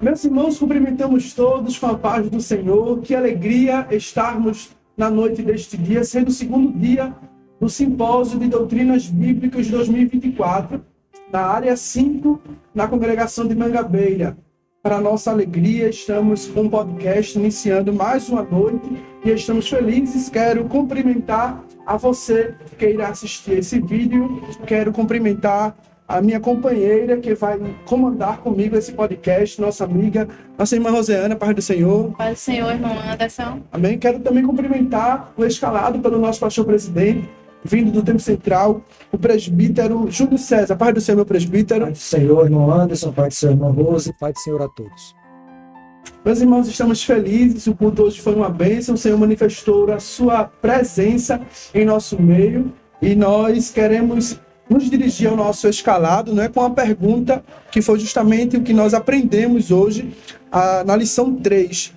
Meus irmãos, cumprimentamos todos com a paz do Senhor. Que alegria estarmos na noite deste dia, sendo o segundo dia do Simpósio de Doutrinas Bíblicas 2024, na área 5, na congregação de Mangabeira. Para nossa alegria, estamos com um podcast iniciando mais uma noite e estamos felizes. Quero cumprimentar a você que irá assistir esse vídeo. Quero cumprimentar a minha companheira que vai comandar comigo esse podcast, nossa amiga, nossa irmã Roseana, paz do Senhor. Paz do Senhor, irmão Anderson. Amém. Quero também cumprimentar o escalado pelo nosso pastor presidente, vindo do Tempo Central, o presbítero Júlio César. Paz do Senhor, meu presbítero. Paz do Senhor, irmão Anderson, paz do Senhor, irmão Rose, paz do Senhor a todos. Meus irmãos, estamos felizes, o culto hoje foi uma bênção, o Senhor manifestou a sua presença em nosso meio e nós queremos nos dirigir ao nosso escalado, né, com a pergunta que foi justamente o que nós aprendemos hoje na lição 3.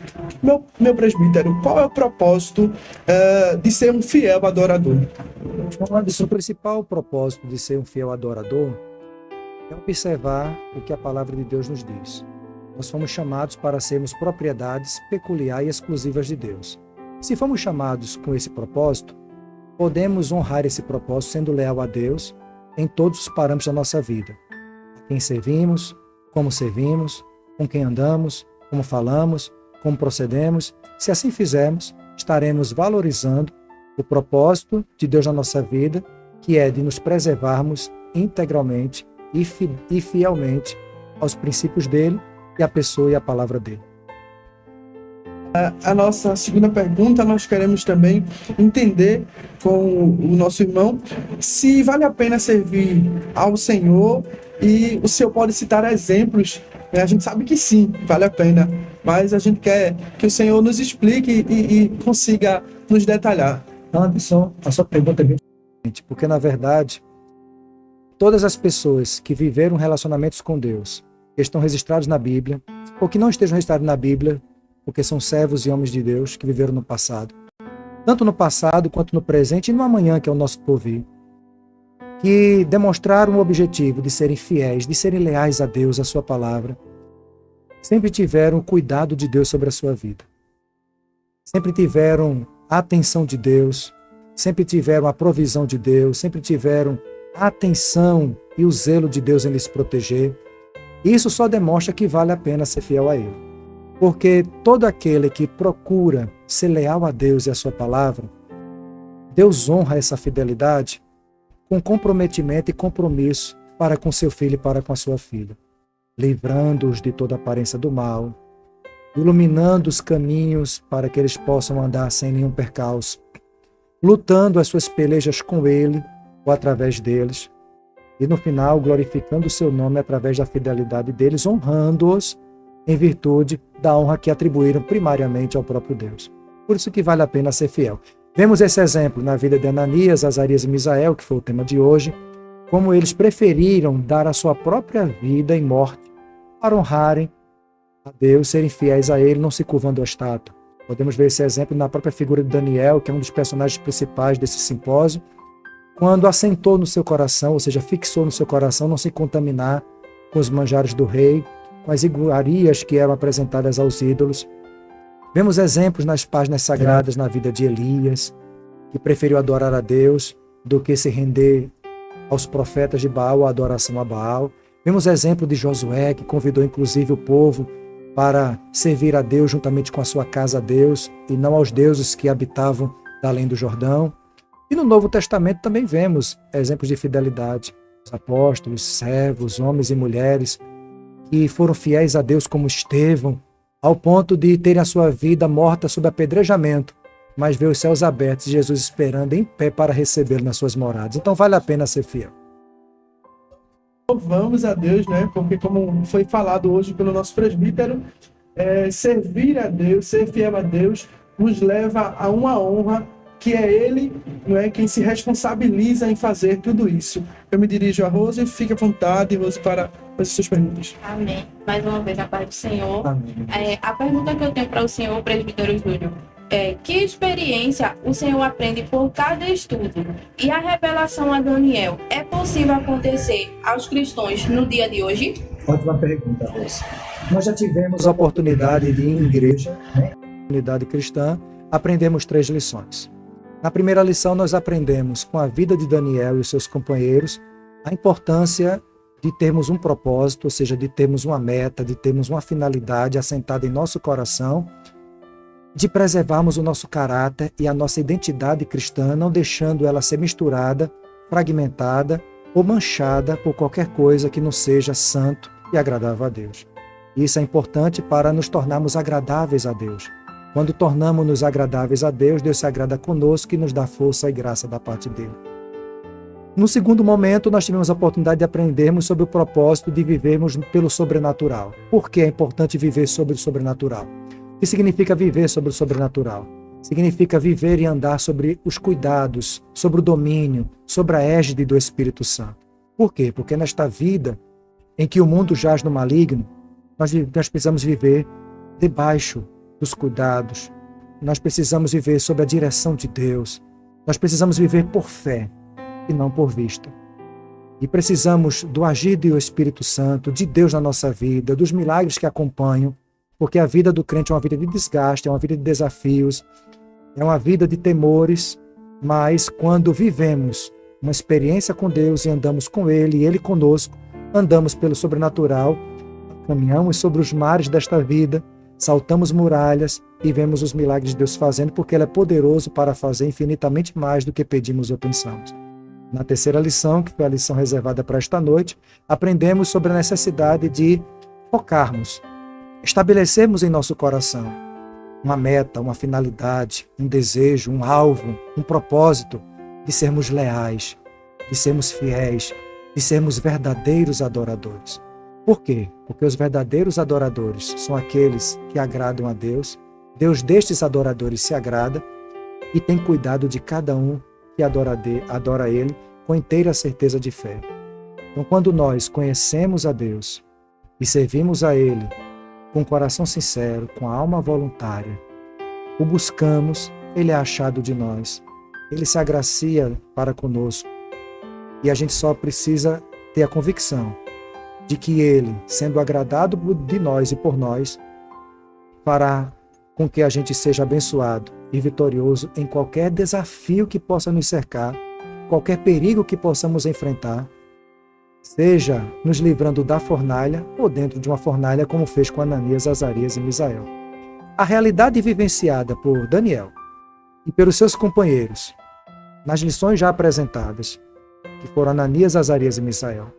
Meu presbítero, qual é o propósito de ser um fiel adorador? O principal propósito de ser um fiel adorador é observar o que a palavra de Deus nos diz. Nós fomos chamados para sermos propriedades peculiares e exclusivas de Deus. Se fomos chamados com esse propósito, podemos honrar esse propósito sendo leal a Deus em todos os parâmetros da nossa vida. A quem servimos, com quem andamos, como falamos, como procedemos. Se assim fizermos, estaremos valorizando o propósito de Deus na nossa vida, que é de nos preservarmos integralmente e fielmente aos princípios dele e à pessoa e à palavra dele. A nossa segunda pergunta, nós queremos também entender com o nosso irmão se vale a pena servir ao Senhor, e o Senhor pode citar exemplos. A gente sabe que sim, vale a pena, mas a gente quer que o Senhor nos explique e consiga nos detalhar. Anderson, a sua pergunta é bem importante, porque na verdade, todas as pessoas que viveram relacionamentos com Deus, que estão registrados na Bíblia, ou que não estejam registrados na Bíblia, porque são servos e homens de Deus que viveram no passado, tanto no passado quanto no presente e no amanhã, que é o nosso porvir, que demonstraram o objetivo de serem fiéis, de serem leais a Deus, a sua palavra, sempre tiveram o cuidado de Deus sobre a sua vida, sempre tiveram a atenção de Deus, sempre tiveram a provisão de Deus, sempre tiveram a atenção e o zelo de Deus em lhes proteger. Isso só demonstra que vale a pena ser fiel a Ele. Porque todo aquele que procura ser leal a Deus e a sua palavra, Deus honra essa fidelidade com comprometimento e compromisso para com seu filho e para com a sua filha, livrando-os de toda aparência do mal, iluminando os caminhos para que eles possam andar sem nenhum percalço, lutando as suas pelejas com Ele ou através deles, e no final glorificando o seu nome através da fidelidade deles, honrando-os em virtude da honra que atribuíram primariamente ao próprio Deus. Por isso que vale a pena ser fiel. Vemos esse exemplo na vida de Ananias, Azarias e Misael, que foi o tema de hoje, como eles preferiram dar a sua própria vida em morte para honrarem a Deus, serem fiéis a Ele, não se curvando à estátua. Podemos ver esse exemplo na própria figura de Daniel, que é um dos personagens principais desse simpósio, quando assentou no seu coração, ou seja, fixou no seu coração não se contaminar com os manjares do rei, com as iguarias que eram apresentadas aos ídolos. Vemos exemplos nas páginas sagradas na vida de Elias, que preferiu adorar a Deus do que se render aos profetas de Baal, a adoração a Baal. Vemos exemplo de Josué, que convidou inclusive o povo para servir a Deus juntamente com a sua casa a Deus, e não aos deuses que habitavam além do Jordão. E no Novo Testamento também vemos exemplos de fidelidade. Os apóstolos, servos, homens e mulheres que foram fiéis a Deus como Estevão, ao ponto de terem a sua vida morta sob apedrejamento, mas ver os céus abertos e Jesus esperando em pé para recebê-lo nas suas moradas. Então vale a pena ser fiel. Louvamos a Deus, né? Porque como foi falado hoje pelo nosso presbítero, servir a Deus, ser fiel a Deus, nos leva a uma honra que é Ele, não é, quem se responsabiliza em fazer tudo isso. Eu me dirijo a Rose e fique à vontade, Rose, para fazer suas perguntas. Amém. Mais uma vez, a paz do Senhor. Amém. A pergunta que eu tenho para o senhor, presbítero Júlio, é: que experiência o senhor aprende por cada estudo? E a revelação a Daniel é possível acontecer aos cristãos no dia de hoje? Ótima pergunta, Rosa. Nós já tivemos a oportunidade de ir em igreja, né? Comunidade cristã, aprendemos 3 lições. Na primeira lição, nós aprendemos com a vida de Daniel e os seus companheiros a importância de termos um propósito, ou seja, de termos uma meta, de termos uma finalidade assentada em nosso coração, de preservarmos o nosso caráter e a nossa identidade cristã, não deixando ela ser misturada, fragmentada ou manchada por qualquer coisa que não seja santo e agradável a Deus. Isso é importante para nos tornarmos agradáveis a Deus. Quando tornamos-nos agradáveis a Deus, Deus se agrada conosco e nos dá força e graça da parte dele. No segundo momento, nós tivemos a oportunidade de aprendermos sobre o propósito de vivermos pelo sobrenatural. Por que é importante viver sobre o sobrenatural? O que significa viver sobre o sobrenatural? Significa viver e andar sobre os cuidados, sobre o domínio, sobre a égide do Espírito Santo. Por quê? Porque nesta vida em que o mundo jaz no maligno, nós precisamos viver debaixo dos cuidados, nós precisamos viver sob a direção de Deus, nós precisamos viver por fé e não por vista. E precisamos do agir do Espírito Santo, de Deus na nossa vida, dos milagres que acompanham, porque a vida do crente é uma vida de desgaste, é uma vida de desafios, é uma vida de temores, mas quando vivemos uma experiência com Deus e andamos com Ele, e Ele conosco, andamos pelo sobrenatural, caminhamos sobre os mares desta vida, saltamos muralhas e vemos os milagres de Deus fazendo, porque Ele é poderoso para fazer infinitamente mais do que pedimos ou pensamos. Na terceira lição, que foi a lição reservada para esta noite, aprendemos sobre a necessidade de focarmos, estabelecermos em nosso coração uma meta, uma finalidade, um desejo, um alvo, um propósito de sermos leais, de sermos fiéis, de sermos verdadeiros adoradores. Por quê? Porque os verdadeiros adoradores são aqueles que agradam a Deus, Deus destes adoradores se agrada e tem cuidado de cada um que adora Ele com inteira certeza de fé. Então, quando nós conhecemos a Deus e servimos a Ele com o coração sincero, com a alma voluntária, o buscamos, Ele é achado de nós, Ele se agracia para conosco e a gente só precisa ter a convicção de que Ele, sendo agradado de nós e por nós, fará com que a gente seja abençoado e vitorioso em qualquer desafio que possa nos cercar, qualquer perigo que possamos enfrentar, seja nos livrando da fornalha ou dentro de uma fornalha, como fez com Ananias, Azarias e Misael. A realidade vivenciada por Daniel e pelos seus companheiros, nas lições já apresentadas, que foram Ananias, Azarias e Misael,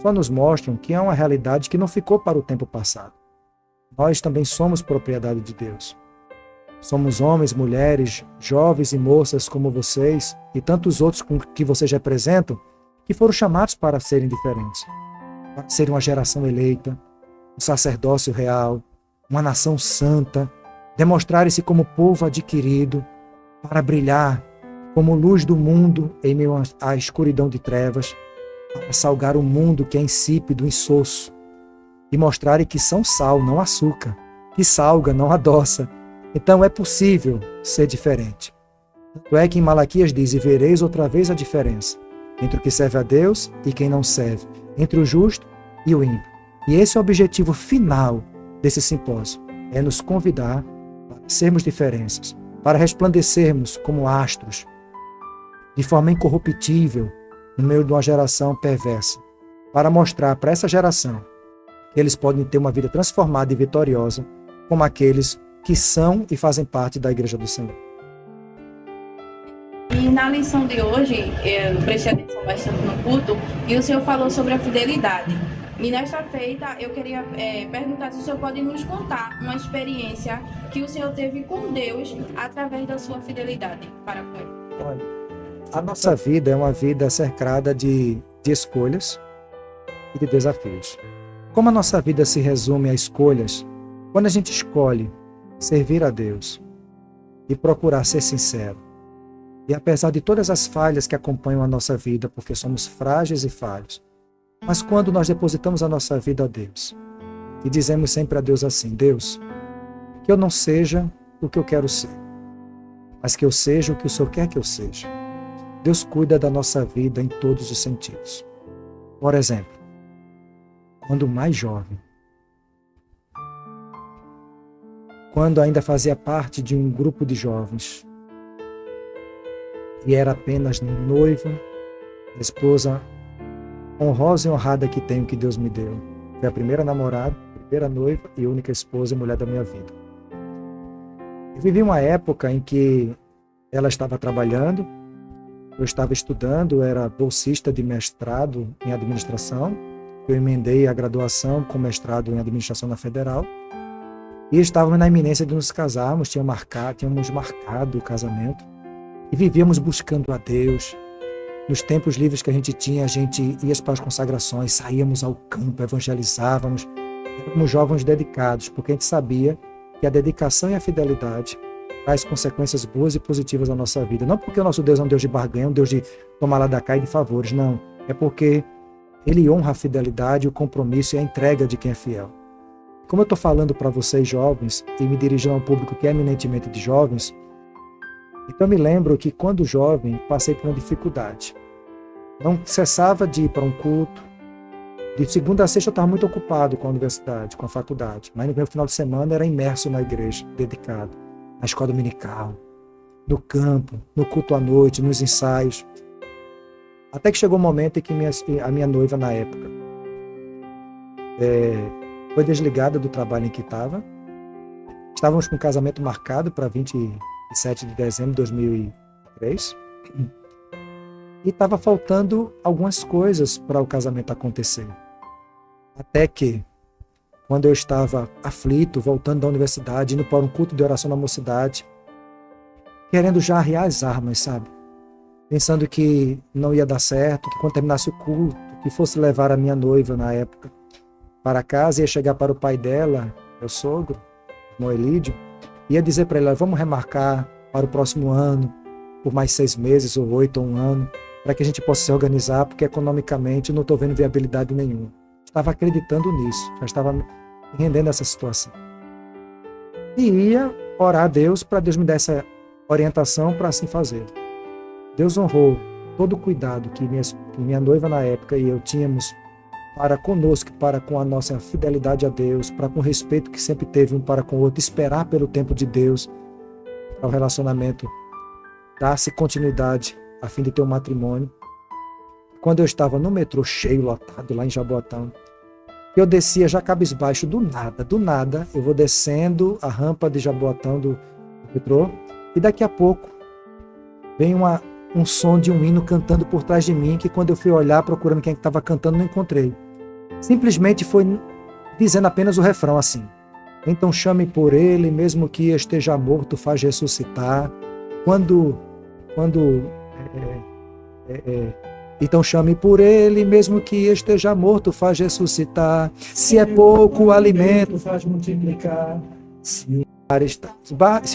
só nos mostram que é uma realidade que não ficou para o tempo passado. Nós também somos propriedade de Deus. Somos homens, mulheres, jovens e moças como vocês e tantos outros que vocês representam, que foram chamados para serem diferentes, para serem uma geração eleita, um sacerdócio real, uma nação santa, demonstrarem-se como povo adquirido, para brilhar como luz do mundo em meio à escuridão de trevas, para salgar o mundo que é insípido, insosso, e mostrarem que são sal, não açúcar, que salga, não adoça. Então é possível ser diferente. Tanto é que em Malaquias diz: e vereis outra vez a diferença entre o que serve a Deus e quem não serve, entre o justo e o ímpio. E esse é o objetivo final desse simpósio, é nos convidar para sermos diferenças, para resplandecermos como astros, de forma incorruptível, no meio de uma geração perversa, para mostrar para essa geração que eles podem ter uma vida transformada e vitoriosa, como aqueles que são e fazem parte da Igreja do Senhor. E na lição de hoje, eu prestei atenção bastante no culto, e o senhor falou sobre a fidelidade. E nesta feita, eu queria perguntar se o senhor pode nos contar uma experiência que o senhor teve com Deus através da sua fidelidade para com Ele. Olha, a nossa vida é uma vida cercada de escolhas e de desafios. Como a nossa vida se resume a escolhas, quando a gente escolhe servir a Deus e procurar ser sincero, e apesar de todas as falhas que acompanham a nossa vida, porque somos frágeis e falhos, mas quando nós depositamos a nossa vida a Deus e dizemos sempre a Deus assim: Deus, que eu não seja o que eu quero ser, mas que eu seja o que o Senhor quer que eu seja. Deus cuida da nossa vida em todos os sentidos. Por exemplo, quando mais jovem, quando ainda fazia parte de um grupo de jovens e era apenas noiva, esposa honrosa e honrada que tenho, que Deus me deu. Foi a primeira namorada, primeira noiva e única esposa e mulher da minha vida. Eu vivi uma época em que ela estava trabalhando, eu estava estudando, eu era bolsista de mestrado em administração, eu emendei a graduação com mestrado em administração na Federal, e estávamos na iminência de nos casarmos, tínhamos marcado o casamento, e vivíamos buscando a Deus. Nos tempos livres que a gente tinha, a gente ia para as consagrações, saíamos ao campo, evangelizávamos, éramos jovens dedicados, porque a gente sabia que a dedicação e a fidelidade traz consequências boas e positivas à nossa vida. Não porque o nosso Deus é um Deus de barganha, um Deus de tomar lá da cá e de favores, não. É porque Ele honra a fidelidade, o compromisso e a entrega de quem é fiel. Como eu estou falando para vocês jovens, e me dirigindo a um público que é eminentemente de jovens, então eu me lembro que quando jovem passei por uma dificuldade. Não cessava de ir para um culto. De segunda a sexta eu estava muito ocupado com a universidade, com a faculdade. Mas no meu final de semana era imerso na igreja, dedicado. Na escola dominical, no campo, no culto à noite, nos ensaios. Até que chegou um momento em que a minha noiva na época foi desligada do trabalho em que estava. Estávamos com um casamento marcado para 27 de dezembro de 2003. E estava faltando algumas coisas para o casamento acontecer. Até que, quando eu estava aflito, voltando da universidade, indo para um culto de oração na mocidade, querendo já arriar as armas, sabe? Pensando que não ia dar certo, que quando terminasse o culto, que fosse levar a minha noiva na época para casa, ia chegar para o pai dela, meu sogro, irmão Elídio, ia dizer para ele, vamos remarcar para o próximo ano, por mais 6 meses, ou 8, ou 1 ano, para que a gente possa se organizar, porque economicamente não estou vendo viabilidade nenhuma. Estava acreditando nisso, já estava me rendendo essa situação. E ia orar a Deus para Deus me dar essa orientação para assim fazer. Deus honrou todo o cuidado que minha noiva na época e eu tínhamos para conosco, para com a nossa fidelidade a Deus, para com o respeito que sempre teve um para com o outro, esperar pelo tempo de Deus, para o relacionamento dar-se continuidade a fim de ter um matrimônio. Quando eu estava no metrô cheio, lotado, lá em Jaboatão, eu descia já cabisbaixo, do nada, eu vou descendo a rampa de Jaboatão do metrô, e daqui a pouco vem um som de um hino cantando por trás de mim, que quando eu fui olhar procurando quem estava cantando, não encontrei. Simplesmente foi dizendo apenas o refrão assim: então chame por ele, mesmo que esteja morto, faz ressuscitar. Então chame por ele, mesmo que esteja morto, faz ressuscitar. Se é pouco o alimento, faz multiplicar. Se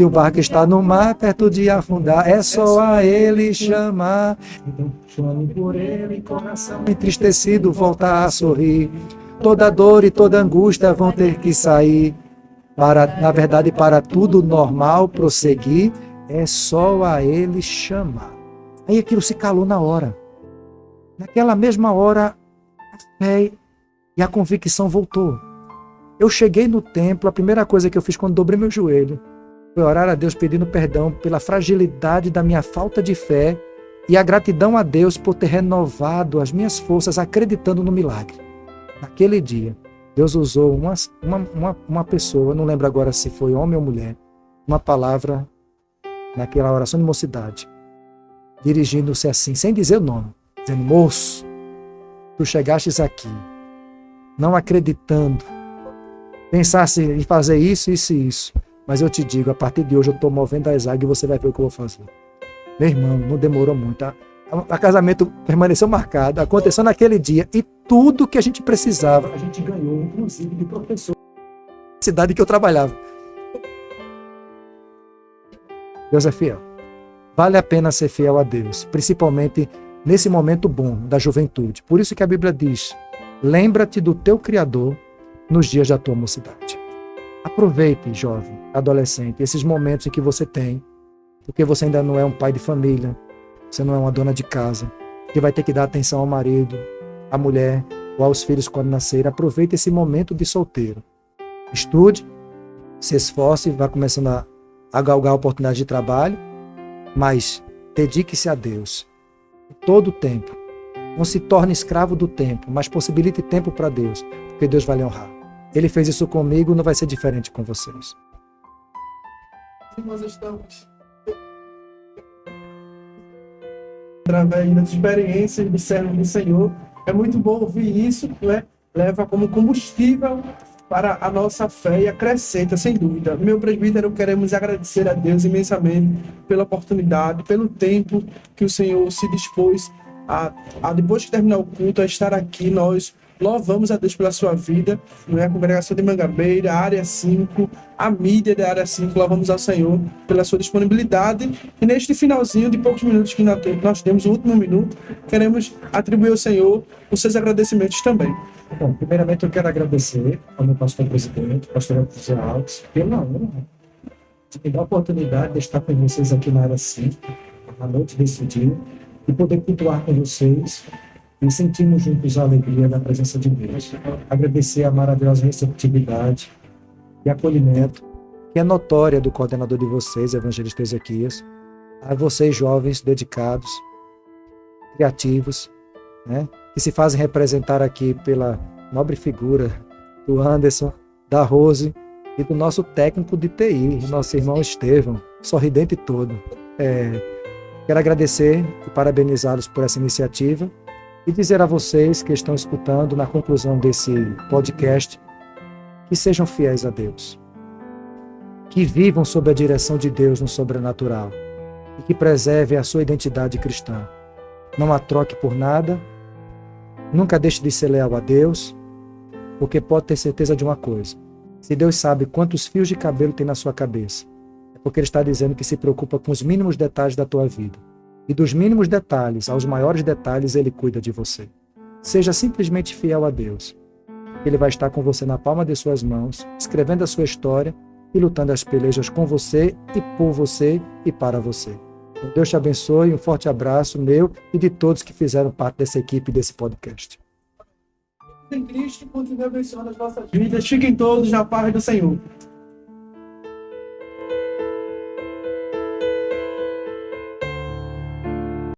o barco está no mar, perto de afundar, é só a ele chamar. Então chame por ele, coração entristecido, volta a sorrir. Toda dor e toda angústia vão ter que sair. Na verdade, para tudo normal prosseguir, é só a ele chamar. Aí aquilo se calou na hora. Naquela mesma hora, a fé e a convicção voltou. Eu cheguei no templo, a primeira coisa que eu fiz quando dobrei meu joelho foi orar a Deus pedindo perdão pela fragilidade da minha falta de fé e a gratidão a Deus por ter renovado as minhas forças acreditando no milagre. Naquele dia, Deus usou uma pessoa, não lembro agora se foi homem ou mulher, uma palavra naquela oração de mocidade, dirigindo-se assim, sem dizer o nome, dizendo: moço, tu chegastes aqui, não acreditando, pensasse em fazer isso, isso e isso, mas eu te digo, a partir de hoje eu estou movendo as águas e você vai ver o que eu vou fazer. Meu irmão, não demorou muito, o casamento permaneceu marcado, aconteceu naquele dia, e tudo que a gente precisava, a gente ganhou, inclusive de professor da cidade que eu trabalhava. Deus é fiel. Vale a pena ser fiel a Deus, principalmente nesse momento bom da juventude. Por isso que a Bíblia diz: lembra-te do teu Criador nos dias da tua mocidade. Aproveite, jovem, adolescente, esses momentos em que você tem, porque você ainda não é um pai de família, você não é uma dona de casa, que vai ter que dar atenção ao marido, à mulher, ou aos filhos quando nascerem, aproveite esse momento de solteiro. Estude, se esforce, vá começando a galgar oportunidades de trabalho, mas dedique-se a Deus todo o tempo. Não se torne escravo do tempo, mas possibilite tempo para Deus, porque Deus vai lhe honrar. Ele fez isso comigo, não vai ser diferente com vocês. Nós estamos através das experiências do servo do Senhor. É muito bom ouvir isso, não é? Leva como combustível para a nossa fé e acrescenta, sem dúvida. Meu presbítero, queremos agradecer a Deus imensamente pela oportunidade, pelo tempo que o Senhor se dispôs a depois de terminar o culto, a estar aqui. Nós louvamos a Deus pela sua vida, não é? A congregação de Mangabeira, a área 5, a mídia da área 5, louvamos ao Senhor pela sua disponibilidade. E neste finalzinho de poucos minutos que nós temos, o último minuto, queremos atribuir ao Senhor os seus agradecimentos também. Bom, primeiramente eu quero agradecer ao meu pastor presidente, pastor José Alves, pela honra de me dar a oportunidade de estar com vocês aqui na área 5, na noite desse dia, e poder cultuar com vocês e sentirmos juntos a alegria da presença de Deus. Agradecer a maravilhosa receptividade e acolhimento que é notória do coordenador de vocês, evangelista Ezequias, a vocês jovens dedicados, criativos, né, que se fazem representar aqui pela nobre figura do Anderson, da Rose e do nosso técnico de TI, nosso irmão Estevão, sorridente todo. Quero agradecer e parabenizá-los por essa iniciativa e dizer a vocês que estão escutando na conclusão desse podcast que sejam fiéis a Deus, que vivam sob a direção de Deus no sobrenatural e que preservem a sua identidade cristã. Não a troque por nada, nunca deixe de ser leal a Deus, porque pode ter certeza de uma coisa: se Deus sabe quantos fios de cabelo tem na sua cabeça, é porque Ele está dizendo que se preocupa com os mínimos detalhes da tua vida. E dos mínimos detalhes aos maiores detalhes, Ele cuida de você. Seja simplesmente fiel a Deus. Ele vai estar com você na palma de suas mãos, escrevendo a sua história e lutando as pelejas com você e por você e para você. Deus te abençoe, um forte abraço meu e de todos que fizeram parte dessa equipe desse podcast. Em Cristo, continue abençoando as vossas vidas. Fiquem todos na paz do Senhor.